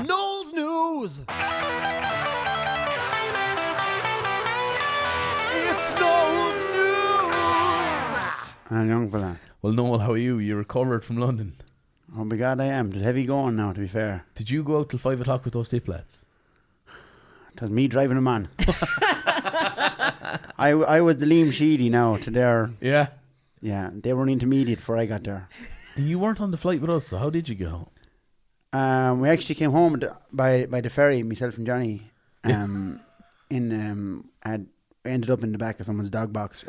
Noel's News! It's Noel's News! I'm young fella. Well, Noel, how are you? You recovered from London. Oh my God, I am. There's heavy going now, to be fair. Did you go out till 5 o'clock with those tip lads? It was me driving them on. I was the Liam Sheedy now to their... Yeah. Yeah, they were an intermediate before I got there. You weren't on the flight with us, so how did you get home? We actually came home by the ferry, myself and Johnny. I ended up in the back of someone's dog box.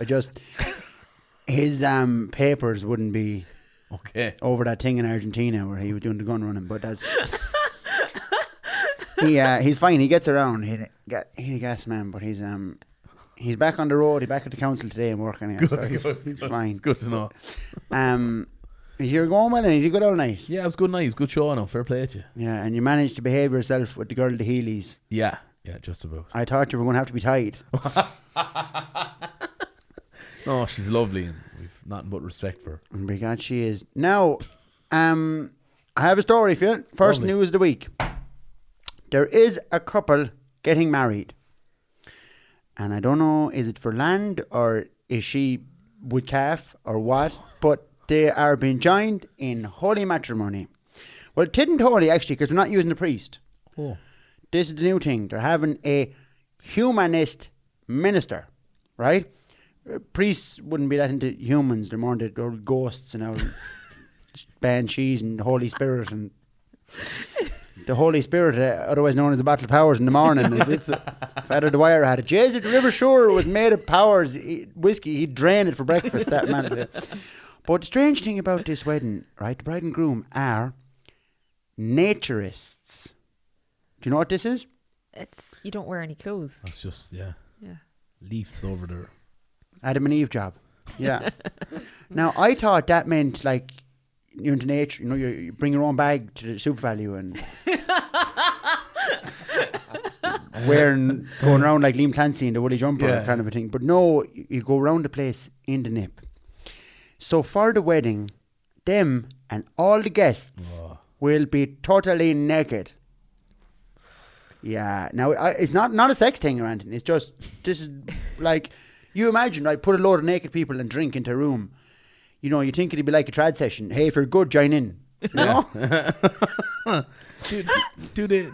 His papers wouldn't be Okay. over that thing in Argentina where he was doing the gun running, but that's... he's fine. He gets around. He's a gas man, but he's back on the road. He's back at the council today and working. He's fine. It's good to know. You're going well, and you good all night. Yeah, it was a good night. It was a good show now. Fair play to you. Yeah, and you managed to behave yourself with the girl, the Heelys. Yeah, just about. I thought you were going to have to be tied. No, she's lovely and we've nothing but respect for her. Because she is. Now, I have a story for you. First Lovely. news of the week. There is a couple getting married. And I don't know, is it for land or is she with calf or what? But they are being joined in holy matrimony. Well, it isn't holy actually because they're not using a priest. Oh. This is the new thing. They're having a humanist minister, right? Priests wouldn't be that into humans. They're more into ghosts and all banshees and the Holy Spirit and the Holy Spirit, otherwise known as the Battle of Powers in the morning. It's Father Dwyer had it. Jesus, the River Shore was made of Powers whiskey. He'd drain it for breakfast, that man. But the strange thing about this wedding, right, the bride and groom are Naturists. Do you know what this is? It's you don't wear any clothes. That's just, Yeah. leaves over there. Adam and Eve job. Yeah. Now, I thought that meant like you're into nature, you bring your own bag to the Super Value and going around like Liam Clancy in the woolly jumper kind of a thing. But no, you go around the place in the nip. So for the wedding, them and all the guests will be totally naked. Yeah. Now, it's not a sex thing or anything. It's just, this is like, you imagine, right, put a load of naked people and drink into a room. You know, you think it'd be like a trad session. Hey, if you're good, join in. You know? do they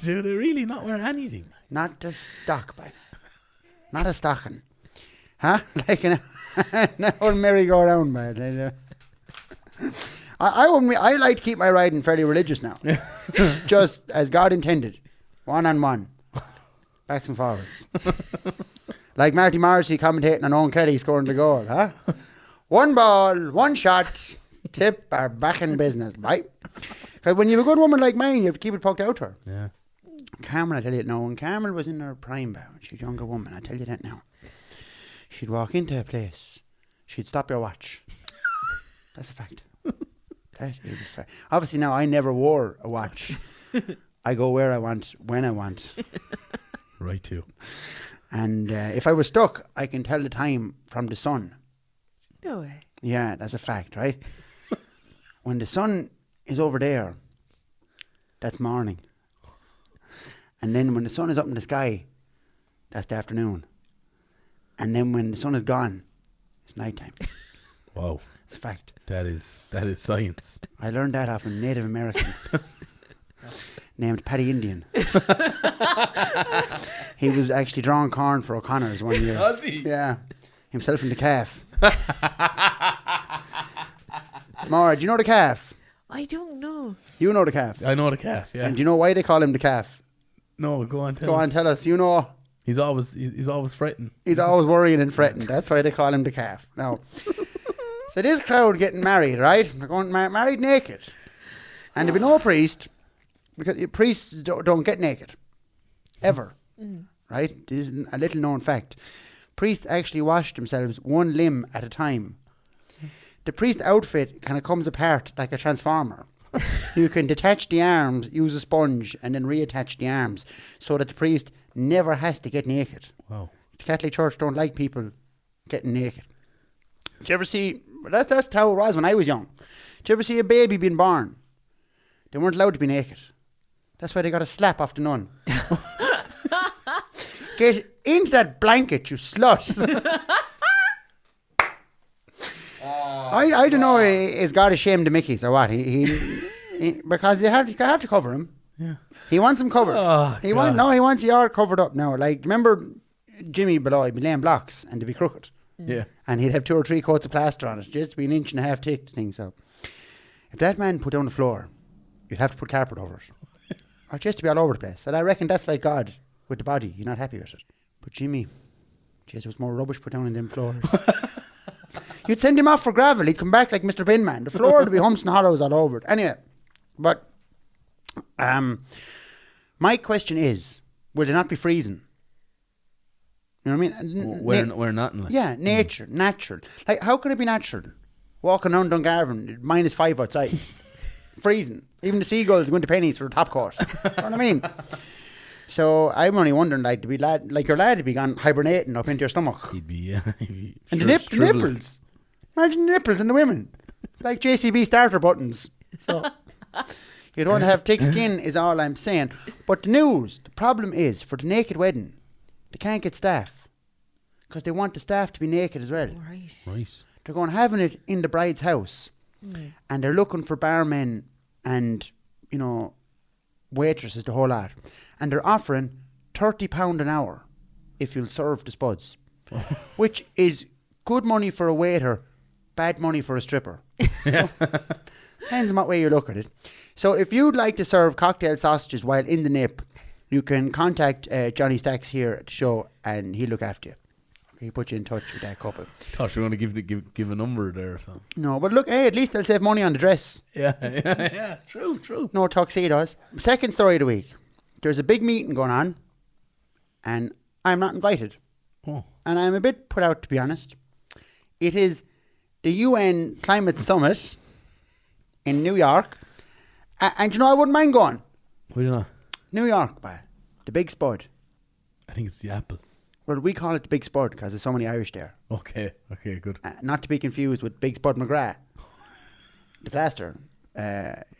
really not wear anything? Not a stock, babe. Not a stocking. Huh? Like an old merry-go-round, man. I like to keep my riding fairly religious now. Just as God intended. One-on-one. Backs and forwards. Like Marty Morrissey commentating on Owen Kelly scoring the goal, huh? One ball, one shot, tip are back in business, right? Because when you have a good woman like mine, you have to keep it poked out to her. Yeah. Carmel, I tell you now, when Carmel was in her prime, she's a younger woman, I tell you that now. She'd walk into a place, she'd stop your watch. That's a fact. That is a fact. Obviously now, I never wore a watch. I go where I want, when I want. Right too. And if I was stuck, I can tell the time from the sun. No way. Yeah, that's a fact, right? When the sun is over there, that's morning. And then when the sun is up in the sky, that's the afternoon. And then when the sun is gone, it's nighttime. Wow. It's a fact. That is science. I learned that off a Native American named Paddy Indian. He was actually drawing corn for O'Connor's one year. Was he? Yeah. Himself and the calf. Maura, do you know the calf? I don't know. You know the calf. I know the calf, yeah. And do you know why they call him the calf? No, go on, tell Go us. on, tell us. You know. He's always fretting. He's always worrying and fretting. That's why they call him the calf. Now, so this crowd getting married, right? They're going married naked. And there'll be no priest, because priests don't get naked. Ever. Right? This is a little known fact. Priests actually wash themselves one limb at a time. The priest outfit kind of comes apart like a transformer. You can detach the arms, use a sponge, and then reattach the arms so that the priest never has to get naked. Wow. The Catholic Church don't like people getting naked. Did you ever see, that's how it was when I was young. Did you ever see a baby being born? They weren't allowed to be naked. That's why they got a slap off the nun. Get into that blanket, you slut. I don't know, is God ashamed of Mickey's or what? He because you have to cover him. Yeah. He wants him covered. Oh, he wants you all covered up now. Like, remember Jimmy below, he'd be laying blocks and they'd be crooked. Yeah. And he'd have 2 or 3 coats of plaster on it, just to be 1.5 inches thick, the thing. So if that man put down the floor, you'd have to put carpet over it. Or just to be all over the place. And I reckon that's like God with the body. You're not happy with it. But Jimmy, there was more rubbish put down in them floors. You'd send him off for gravel. He'd come back like Mr. Binman. The floor would be humps and hollows all over it. Anyway, but my question is, will they not be freezing? You know what I mean? We're not. Like. Yeah, natural. Like, how can it be natural? Walking around Dungarvan, -5 outside, freezing. Even the seagulls going to pennies for a top coat. You know what I mean? So I'm only wondering, like, to be your lad to be gone hibernating up into your stomach. He'd be, And the nipples. Imagine the nipples and the women. Like JCB starter buttons. So you don't have thick skin is all I'm saying. But the problem is, for the naked wedding, they can't get staff. Because they want the staff to be naked as well. Right. They're going having it in the bride's house. And they're looking for barmen and, waitresses, the whole lot. And they're offering £30 an hour if you'll serve the spuds. Which is good money for a waiter, bad money for a stripper. So, depends on what way you look at it. So if you'd like to serve cocktail sausages while in the nip, you can contact Johnny Stacks here at the show and he'll look after you. Okay, put you in touch with that couple. Thought you were going to give a number there or something. No, but look, hey, at least they'll save money on the dress. Yeah. True. No tuxedos. Second story of the week. There's a big meeting going on and I'm not invited. Oh. And I'm a bit put out, to be honest. It is the UN Climate Summit in New York. And I wouldn't mind going. Why not? New York, the Big Spud. I think it's the apple. Well, we call it the Big Spud because there's so many Irish there. Okay, good. Not to be confused with Big Spud McGrath, the plaster.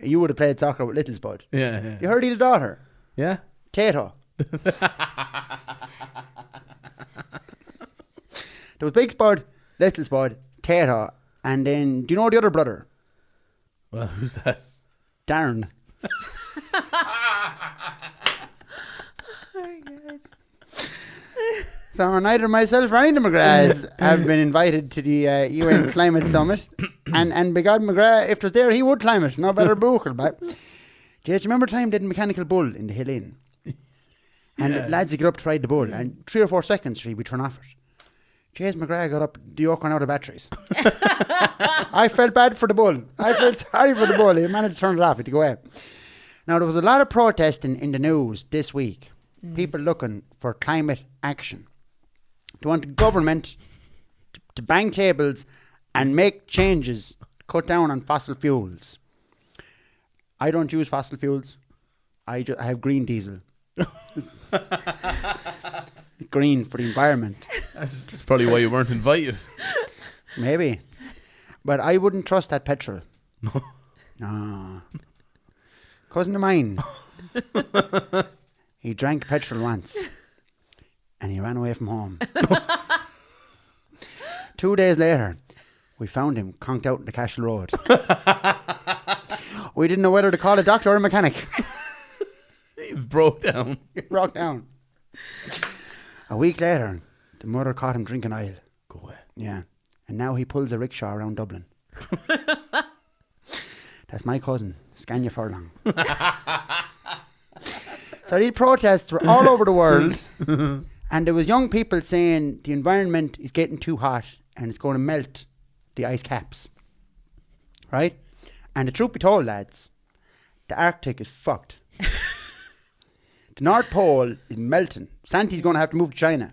You would have played soccer with Little Spud. Yeah. You heard of the daughter? Yeah? Tato. There was Big Spud, Little Spud, Tato, and then, do you know the other brother? Well, who's that? Darren. Oh my God. So neither myself or any of the McGraths have been invited to the UN Climate Summit. And by God, McGrath, if it was there, he would climb it. No better buchel, but do you remember the time they did a mechanical bull in the Hill Inn? And the lads would get up to ride the bull, and 3 or 4 seconds he'd be turn off it. James McGrath got up, the yoke ran out of batteries. I felt bad for the bull. I felt sorry for the bull. He managed to turn it off, he had to go away. Now, there was a lot of protesting in the news this week. People looking for climate action. They want the government to bang tables and make changes, cut down on fossil fuels. I don't use fossil fuels. I have green diesel. Green for the environment. That's probably why you weren't invited. Maybe. But I wouldn't trust that petrol. No. Cousin of mine. He drank petrol once. And he ran away from home. 2 days later, we found him conked out in the Cashel Road. We didn't know whether to call a doctor or a mechanic. He broke down. He broke down. A week later, the mother caught him drinking oil. Go away. Yeah. And now he pulls a rickshaw around Dublin. That's my cousin, Scania Furlong. So these protests were all over the world. And there was young people saying the environment is getting too hot and it's going to melt the ice caps. Right? And the truth be told, lads, the Arctic is fucked. The North Pole is melting. Santi's going to have to move to China.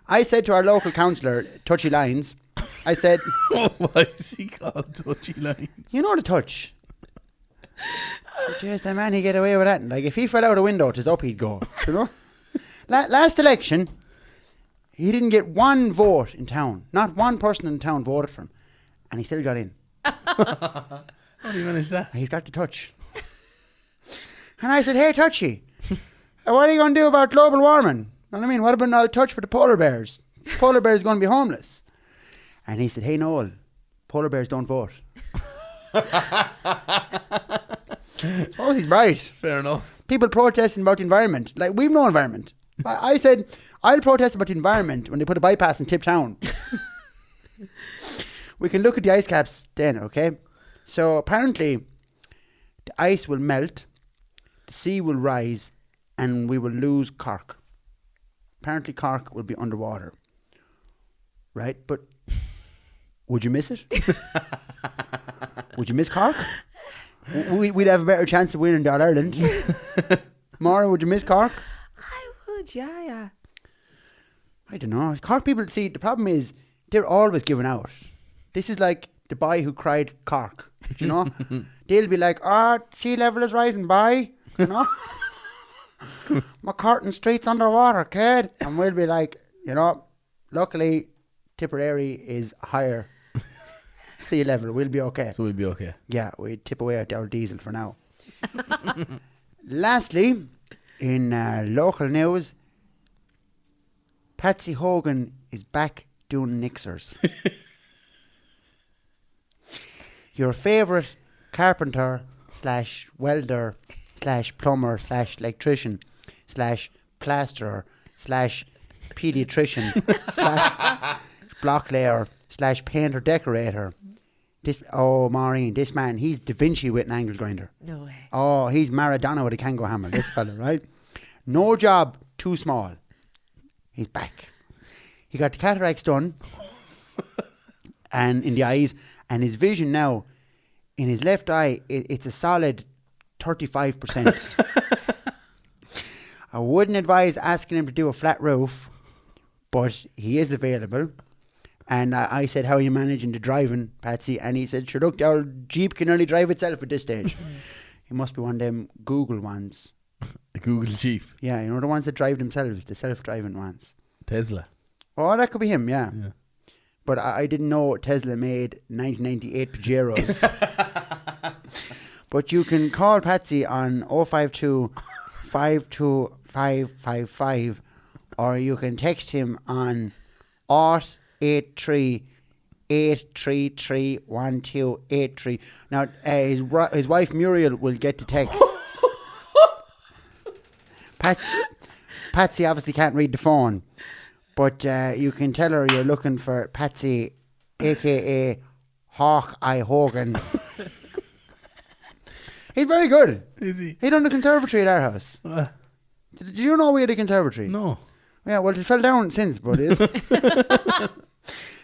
I said to our local councillor, Touchy Lines, I said... Why is he called Touchy Lines? You know the touch. Jeez, that man, he'd get away with that. Like, if he fell out a window, 'tis up he'd go. You know? Last election, he didn't get one vote in town. Not one person in town voted for him. And he still got in. How do you manage that? He's got the touch. And I said, hey, Touchy, what are you going to do about global warming? You know what I mean? What about I'll touch for the polar bears? Polar bears going to be homeless. And he said, hey, Noel, polar bears don't vote. Oh, he's right. Fair enough. People protesting about the environment. Like, we've no environment. I said, I'll protest about the environment when they put a bypass in Tip Town. We can look at the ice caps then, okay? So apparently, the ice will melt, the sea will rise, and we will lose Cork. Apparently, Cork will be underwater. Right? But would you miss it? Would you miss Cork? We'd have a better chance of winning the All-Ireland. Maura, would you miss Cork? I would, yeah. I don't know. Cork people, see, the problem is they're always giving out. This is like the boy who cried Cork. Do you know? They'll be like, sea level is rising, boy. You know? McCartan Street's underwater, kid. And we'll be like, you know, luckily Tipperary is higher sea level. We'll be okay. So we'll be okay. Yeah, we tip away at our diesel for now. Lastly, in local news, Patsy Hogan is back doing Nixers. Your favourite carpenter / welder / plumber / electrician / plasterer / paediatrician / block layer / painter decorator. Maureen, this man, he's Da Vinci with an angle grinder. No way. Oh, he's Maradona with a Kango hammer, this fella, right? No job too small. He's back. He got the cataracts done and in the eyes, and his vision now, in his left eye, it's a solid 35%. I wouldn't advise asking him to do a flat roof, but he is available. And I said, how are you managing the driving, Patsy? And he said, sure, look, the old Jeep can only drive itself at this stage. He must be one of them Google ones. A Google Jeep. Yeah, you know, the ones that drive themselves, the self-driving ones. Tesla. Oh, that could be him, yeah. Yeah. But I didn't know Tesla made 1998 Pajeros. But you can call Patsy on 052 52555, or you can text him on 83 833 1283. Now, his wife Muriel will get the texts. Patsy obviously can't read the phone, but you can tell her you're looking for Patsy, a.k.a. Hawkeye Hogan. He's very good. Is he? He done the conservatory at our house. Did you know we had a conservatory? No. Yeah, well, it fell down since, but it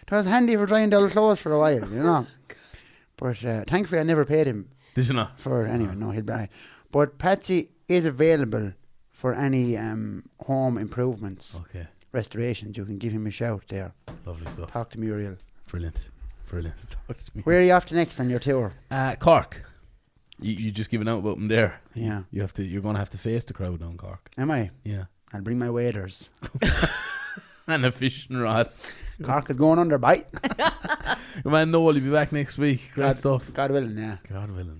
was handy for drying down clothes for a while, you know. But thankfully I never paid him. Did you not? Anyway, no, he'll be right. But Patsy is available for any home improvements, restorations. You can give him a shout there. Lovely stuff. Talk to Muriel. Brilliant. Talk to me. Where are you off to next on your tour? Cork. You just giving out about them there. Yeah. You're going to have to face the crowd down Cork. Am I? Yeah. I'll bring my waders. And a fishing rod. Cork is going under, bite. Your man Noel will be back next week. Great stuff. God willing, yeah. God willing.